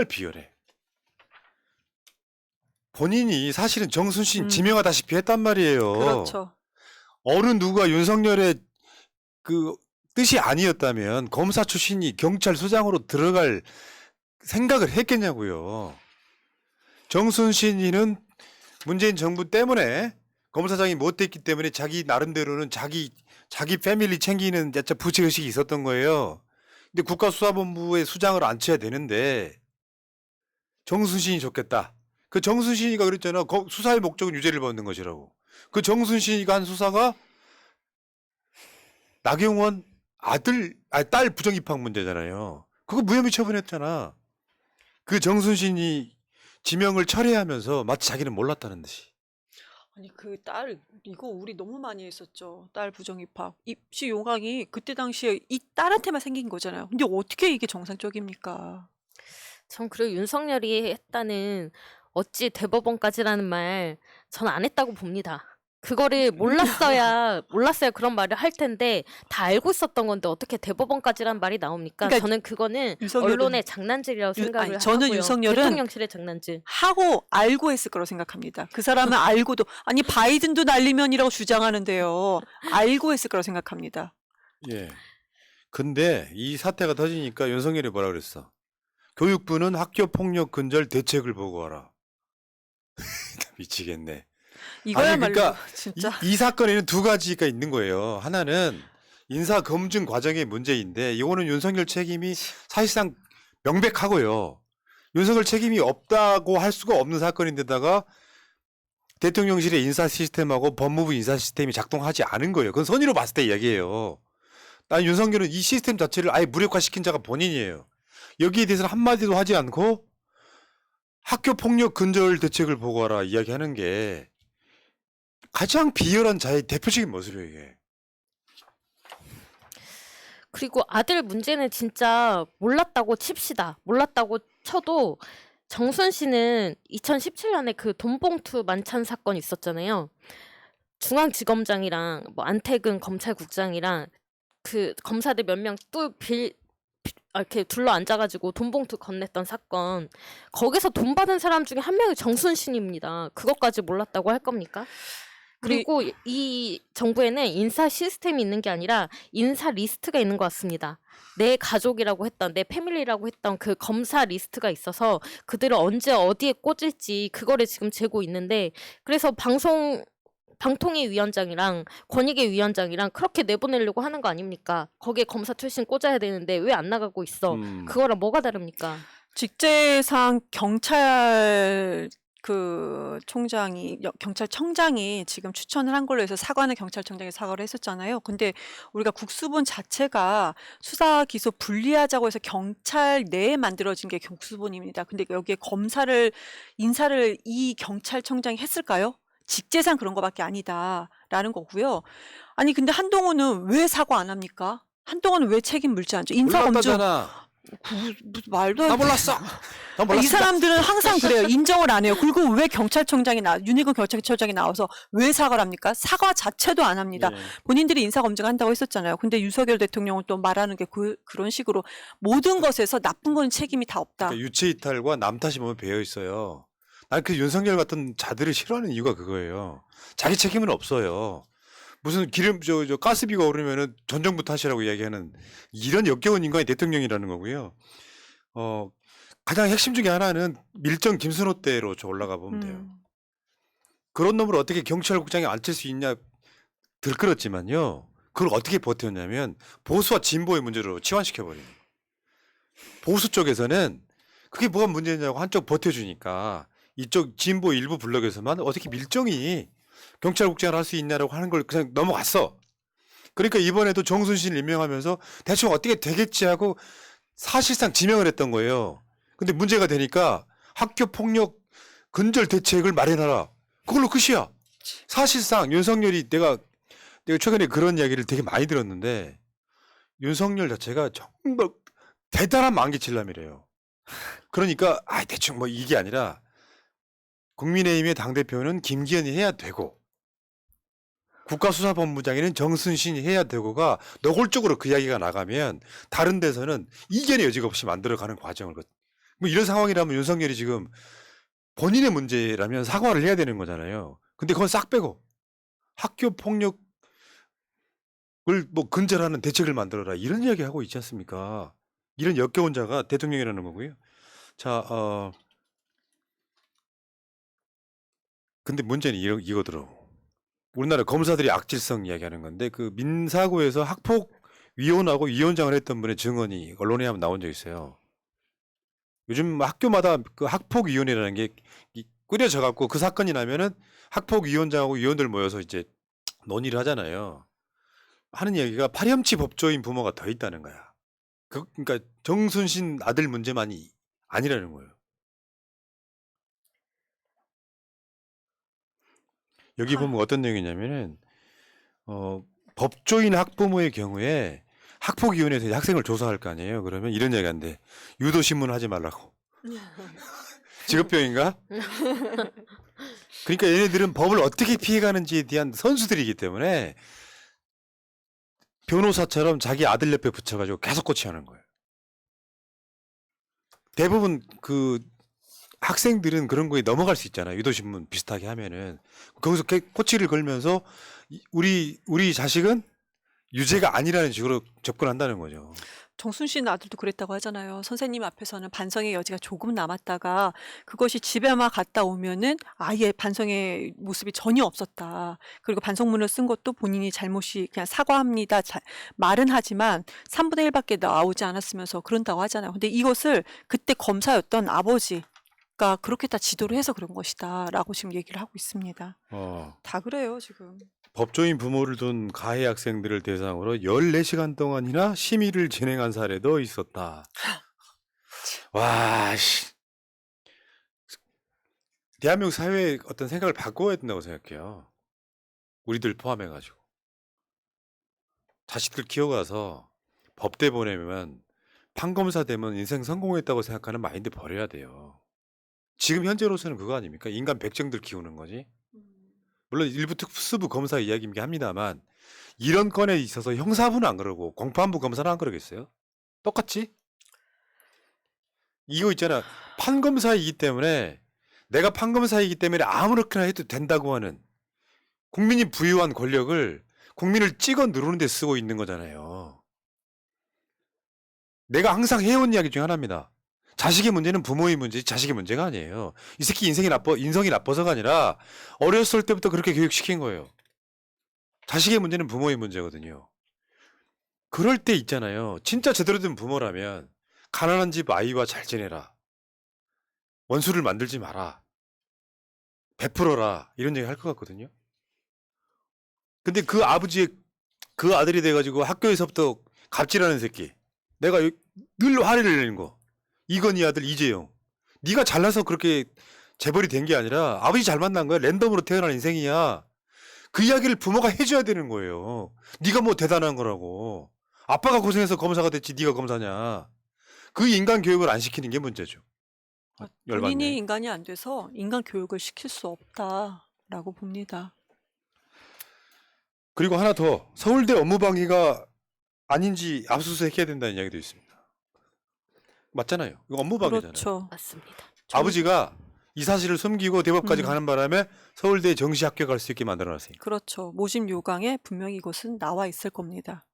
비열해. 본인이 사실은 정순신 음. 지명하다시피 했단 말이에요. 그렇죠. 어느 누가 윤석열의 그 뜻이 아니었다면 검사 출신이 경찰서장으로 들어갈 생각을 했겠냐고요. 정순신이는 문재인 정부 때문에 검사장이 못 됐기 때문에 자기 나름대로는 자기 패밀리 챙기는 부채의식이 있었던 거예요. 근데 국가수사본부의 수장을 앉혀야 되는데 정순신이 좋겠다. 그 정순신이가 그랬잖아. 수사의 목적은 유죄를 받는 것이라고. 그 정순신이가 한 수사가 나경원 딸 부정입학 문제잖아요. 그거 무혐의 처분했잖아. 그 정순신이 지명을 철회하면서 마치 자기는 몰랐다는 듯이. 아니 그 딸 이거 우리 너무 많이 했었죠. 딸 부정입학 입시 요강이 그때 당시에 이 딸한테만 생긴 거잖아요. 근데 어떻게 이게 정상적입니까? 전 그리고 윤석열이 했다는 어찌 대법원까지라는 말 전 안 했다고 봅니다. 그거를 몰랐어야 그런 말을 할 텐데 다 알고 있었던 건데 어떻게 대법원까지란 말이 나옵니까? 그러니까 저는 그거는 윤석열은 언론의 장난질이라고 생각을 아니, 저는 하고요. 윤석열은 대통령실의 장난질. 하고 알고 했을 거라고 생각합니다. 그 사람은 알고도 아니 바이든도 날리면이라고 주장하는데요. 알고 했을 거라고 생각합니다. 예. 근데 이 사태가 터지니까 윤석열이 뭐라 그랬어? 교육부는 학교 폭력 근절 대책을 보고하라. 미치겠네. 이거야말로 그러니까 진짜 이 사건에는 두 가지가 있는 거예요. 하나는 인사 검증 과정의 문제인데 이거는 윤석열 책임이 사실상 명백하고요. 윤석열 책임이 없다고 할 수가 없는 사건인데다가 대통령실의 인사 시스템하고 법무부 인사 시스템이 작동하지 않은 거예요. 그건 선의로 봤을 때 이야기예요. 난 윤석열은 이 시스템 자체를 아예 무력화시킨 자가 본인이에요. 여기에 대해서는 한마디도 하지 않고 학교 폭력 근절 대책을 보고하라 이야기하는 게 가장 비열한 자의 대표적인 모습이에요, 이게. 그리고 아들 문제는 진짜 몰랐다고 칩시다. 몰랐다고 쳐도 정순 씨는 2017년에 그 돈봉투 만찬 사건 있었잖아요. 중앙지검장이랑 뭐 안태근 검찰국장이랑 그 검사들 몇 명 또 이렇게 둘러 앉아가지고 돈봉투 건넸던 사건. 거기서 돈 받은 사람 중에 한 명이 정순신입니다. 그것까지 몰랐다고 할 겁니까? 그리고 이 정부에는 인사 시스템이 있는 게 아니라 인사 리스트가 있는 것 같습니다. 내 가족이라고 했던, 내 패밀리라고 했던 그 검사 리스트가 있어서 그들을 언제 어디에 꽂을지 그거를 지금 재고 있는데, 그래서 방통위 위원장이랑 권익위 위원장이랑 그렇게 내보내려고 하는 거 아닙니까? 거기에 검사 출신 꽂아야 되는데 왜 안 나가고 있어? 그거랑 뭐가 다릅니까? 직제상 경찰 경찰청장이 지금 추천을 한 걸로 해서 사과는 경찰청장이 사과를 했었잖아요. 근데 우리가 국수본 자체가 수사 기소 분리하자고 해서 경찰 내에 만들어진 게 국수본입니다. 근데 여기에 인사를 이 경찰청장이 했을까요? 직제상 그런 거밖에 아니다라는 거고요. 아니 근데 한동훈은 왜 사과 안 합니까? 한동훈은 왜 책임 물지 않죠? 인사검증 몰랐다잖아. 무슨 말도 안 나 돼. 몰랐어. 나 이 몰랐어. 사람들은 항상 그래요. 인정을 안 해요. 그리고 왜 윤희근 경찰청장이 나와서 왜 사과를 합니까? 사과 자체도 안 합니다. 예. 본인들이 인사검증한다고 했었잖아요. 근데 윤석열 대통령은 또 말하는 게 그런 식으로 모든 것에서 나쁜 건 책임이 다 없다. 그러니까 유체 이탈과 남 탓이 보면 배어 있어요. 난 그 윤석열 같은 자들을 싫어하는 이유가 그거예요. 자기 책임은 없어요. 무슨 가스비가 오르면은 전 정부 탓이라고 이야기하는 이런 역겨운 인간이 대통령이라는 거고요. 가장 핵심 중에 하나는 밀정 김순호 때로 올라가 보면 돼요. 그런 놈을 어떻게 경찰국장에 앉힐 수 있냐 들끓었지만요. 그걸 어떻게 버텼냐면 보수와 진보의 문제로 치환시켜버리는 거예요. 보수 쪽에서는 그게 뭐가 문제냐고 한쪽 버텨주니까 이쪽 진보 일부 블록에서만 어떻게 밀정이 경찰국장을 할 수 있냐라고 하는 걸 그냥 넘어갔어. 그러니까 이번에도 정순신을 임명하면서 대충 어떻게 되겠지 하고 사실상 지명을 했던 거예요. 근데 문제가 되니까 학교 폭력 근절 대책을 마련하라. 그걸로 끝이야. 사실상 윤석열이 내가 최근에 그런 이야기를 되게 많이 들었는데 윤석열 자체가 정말 대단한 만기칠남이래요. 그러니까 대충 뭐 이게 아니라 국민의힘의 당대표는 김기현이 해야 되고 국가수사본부장에는 정순신이 해야 되고가 노골적으로 그 이야기가 나가면 다른 데서는 이견의 여지가 없이 만들어가는 과정을 뭐 이런 상황이라면 윤석열이 지금 본인의 문제라면 사과를 해야 되는 거잖아요. 근데 그건 싹 빼고 학교 폭력을 뭐 근절하는 대책을 만들어라 이런 이야기 하고 있지 않습니까? 이런 역겨운 자가 대통령이라는 거고요. 자, 근데 문제는 이거더라고. 우리나라 검사들이 악질성 이야기하는 건데 그 민사고에서 학폭 위원하고 위원장을 했던 분의 증언이 언론에 한번 나온 적 있어요. 요즘 학교마다 그 학폭위원회라는 게 꾸려져 갖고 그 사건이 나면은 학폭위원장하고 위원들 모여서 이제 논의를 하잖아요. 하는 얘기가 파렴치 법조인 부모가 더 있다는 거야. 그러니까 정순신 아들 문제만이 아니라는 거예요. 여기 하. 보면 어떤 내용이냐면은 법조인 학부모의 경우에 학폭위원회에서 이제 학생을 조사할 거 아니에요. 그러면 이런 얘기 한대. 유도신문 하지 말라고. 직업병인가? 그러니까 얘네들은 법을 어떻게 피해가는지에 대한 선수들이기 때문에 변호사처럼 자기 아들 옆에 붙여가지고 계속 코치하는 거예요. 대부분 그 학생들은 그런 거에 넘어갈 수 있잖아요. 유도신문 비슷하게 하면은 거기서 코치를 걸면서 우리 자식은 유죄가 아니라는 식으로 접근한다는 거죠. 정순신 아들도 그랬다고 하잖아요. 선생님 앞에서는 반성의 여지가 조금 남았다가 그것이 집에만 갔다 오면은 아예 반성의 모습이 전혀 없었다. 그리고 반성문을 쓴 것도 본인이 잘못이 그냥 사과합니다. 말은 하지만 3분의 1밖에 나오지 않았으면서 그런다고 하잖아요. 근데 이것을 그때 검사였던 아버지가 그렇게 다 지도를 해서 그런 것이다라고 지금 얘기를 하고 있습니다. 다 그래요, 지금. 법조인 부모를 둔 가해 학생들을 대상으로 14시간 동안이나 심의를 진행한 사례도 있었다. 와, 씨. 대한민국 사회의 어떤 생각을 바꿔야 된다고 생각해요. 우리들 포함해가지고. 자식들 키워가서 법대 보내면 판검사 되면 인생 성공했다고 생각하는 마인드 버려야 돼요. 지금 현재로서는 그거 아닙니까? 인간 백정들 키우는 거지. 물론 일부 특수부 검사 이야기이긴 합니다만 이런 건에 있어서 형사부는 안 그러고 공판부 검사는 안 그러겠어요? 똑같지? 이거 있잖아. 판검사이기 때문에 내가 판검사이기 때문에 아무렇게나 해도 된다고 하는 국민이 부여한 권력을 국민을 찍어 누르는 데 쓰고 있는 거잖아요. 내가 항상 해온 이야기 중에 하나입니다. 자식의 문제는 부모의 문제지 자식의 문제가 아니에요. 이 새끼 인성이 나빠서가 아니라 어렸을 때부터 그렇게 교육시킨 거예요. 자식의 문제는 부모의 문제거든요. 그럴 때 있잖아요. 진짜 제대로 된 부모라면 가난한 집 아이와 잘 지내라. 원수를 만들지 마라. 베풀어라. 이런 얘기 할 것 같거든요. 근데 그 아버지의 그 아들이 돼가지고 학교에서부터 갑질하는 새끼. 내가 늘 화를 내는 거. 이건희 아들 이재용. 네가 잘나서 그렇게 재벌이 된 게 아니라 아버지 잘 만난 거야. 랜덤으로 태어난 인생이야. 그 이야기를 부모가 해줘야 되는 거예요. 네가 뭐 대단한 거라고. 아빠가 고생해서 검사가 됐지 네가 검사냐. 그 인간 교육을 안 시키는 게 문제죠. 본인이 열받네. 인간이 안 돼서 인간 교육을 시킬 수 없다라고 봅니다. 그리고 하나 더. 서울대 업무방해가 아닌지 압수수색해야 된다는 이야기도 있습니다. 맞잖아요. 이거 업무방해잖아요. 그렇죠. 맞습니다. 아버지가 이 사실을 숨기고 대법까지 음. 가는 바람에 서울대 정시 합격할 수 있게 만들어놨으니까. 그렇죠. 모집 요강에 분명히 이것은 나와 있을 겁니다.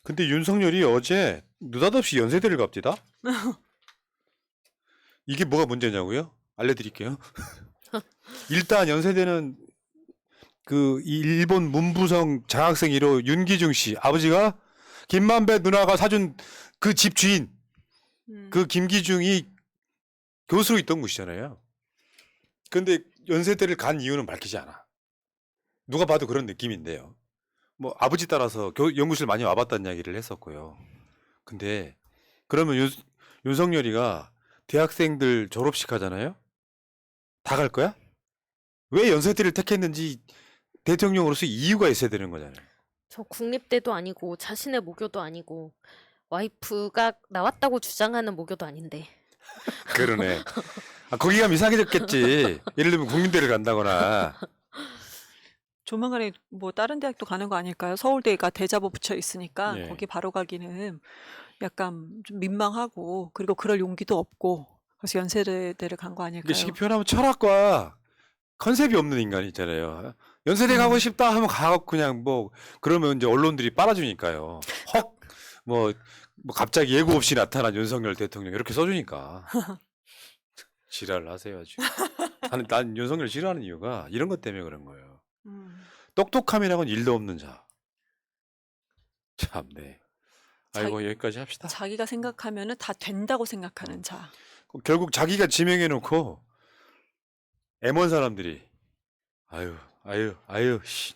근데 윤석열이 어제 느닷없이 연세대를 갑디다? 이게 뭐가 문제냐고요? 알려드릴게요. 일단 연세대는 그 일본 문부성 장학생 1호 윤기중 씨 아버지가 김만배 누나가 사준 그 집 주인 그 김기중이 교수로 있던 곳이잖아요. 근데 연세대를 간 이유는 밝히지 않아. 누가 봐도 그런 느낌인데요. 뭐 아버지 따라서 연구실 많이 와봤다는 이야기를 했었고요. 근데 그러면 윤석열이가 대학생들 졸업식 하잖아요. 다 갈 거야? 왜 연세대를 택했는지 대통령으로서 이유가 있어야 되는 거잖아요. 저 국립대도 아니고 자신의 모교도 아니고 와이프가 나왔다고 주장하는 모교도 아닌데. 그러네. 거기 가면 이상해졌겠지. 예를 들면 국민대를 간다거나. 조만간에 뭐 다른 대학도 가는 거 아닐까요? 서울대가 대자보 붙여 있으니까 예. 거기 바로 가기는 약간 좀 민망하고 그리고 그럴 용기도 없고 그래서 연세대를 간 거 이게 아닐까요? 쉽게 표현하면 철학과 컨셉이 없는 인간이 있잖아요. 연세대 가고 음. 싶다 하면 가고 그냥 뭐 그러면 이제 언론들이 빨아주니까요. 헉 뭐 갑자기 예고 없이 나타난 윤석열 대통령 이렇게 써주니까 지랄을 하세요 아주. 난 윤석열 싫어하는 이유가 이런 것 때문에 그런 거예요. 음. 똑똑함이라고는 일도 없는 자. 참네. 자, 아이고 여기까지 합시다. 자기가 생각하면은 다 된다고 생각하는 자. 결국 자기가 지명해놓고 애먼 사람들이 아유 씨.